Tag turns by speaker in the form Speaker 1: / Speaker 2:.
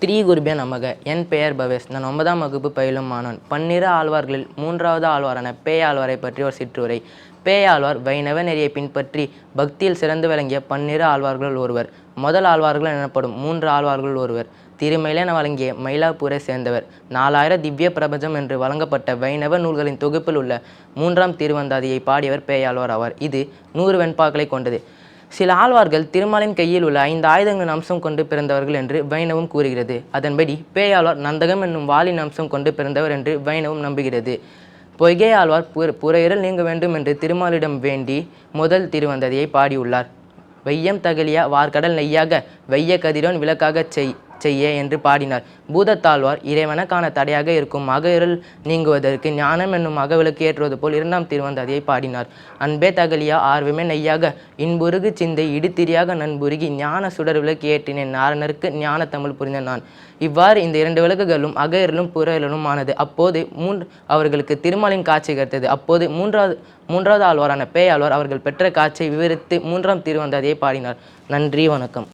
Speaker 1: ஸ்ரீ குருபிய நமக. என் பெயர் பவேஷ். நான் 9ஆம் வகுப்பு பயிலும் மாணவன். பன்னிரு ஆழ்வார்களில் 3வது ஆழ்வாரான பேயாழ்வாரை பற்றி ஒரு சிற்றுரை. பேயாழ்வார் வைணவ நெறியை பின்பற்றி பக்தியில் சிறந்து விளங்கிய பன்னிரு ஆழ்வார்கள் ஒருவர். முதல் ஆழ்வார்கள் எனப்படும் 3 ஆழ்வார்கள் ஒருவர். திருமயிலென வழங்கிய மயிலாப்பூரை சேர்ந்தவர். 4000 திவ்ய பிரபஞ்சம் என்று வழங்கப்பட்ட வைணவ நூல்களின் தொகுப்பில் உள்ள 3ஆம் திருவந்தாதியை பாடியவர் பேயாழ்வார் ஆவார். இது 100 வெண்பாக்களை கொண்டது. சில ஆழ்வார்கள் திருமாலின் கையில் உள்ள 5 ஆயுதங்களின் அம்சம் கொண்டு பிறந்தவர்கள் என்று வைணவம் கூறுகிறது. அதன்படி பேயாழ்வார் நந்தகம் என்னும் வாளின் அம்சம் கொண்டு பிறந்தவர் என்று வைணவம் நம்புகிறது. பொய்கை ஆழ்வார் புறையிரல் நீங்க வேண்டும் என்று திருமாலிடம் வேண்டி முதல் திருவந்தாதியை பாடியுள்ளார். வையம் தகலியா வார்கடல் நெய்யாக வைய கதிரோன் விளக்காக செய்ய என்று பாடினார். பூதத்தாழ்வார் இறைவனுக்கான தடையாக இருக்கும் அகஇருள் நீங்குவதற்கு ஞானம் என்னும் அகவிளக்கு ஏற்றுவது போல் 2ஆம் திருவந்தாதியை பாடினார். அன்பே தகலியா ஆர்வமே நெய்யாக இன்புருகு சிந்தை இடுத்திரியாக நண்புருகி ஞான சுடர் விளக்கு ஏற்றினேன் நாரணருக்கு ஞான தமிழ் புரிந்த நான். இவ்வாறு இந்த 2 விளக்குகளும் அகஇருளும் புறஇருளும் ஆனது. அப்போது அவர்களுக்கு திருமாலின் காட்சி கிடைத்தது. அப்போது மூன்றாவது ஆழ்வாரான பேயாழ்வார் அவர்கள் பெற்ற காட்சியை விவரித்து 3ஆம் திருவந்தாதியை பாடினார். நன்றி, வணக்கம்.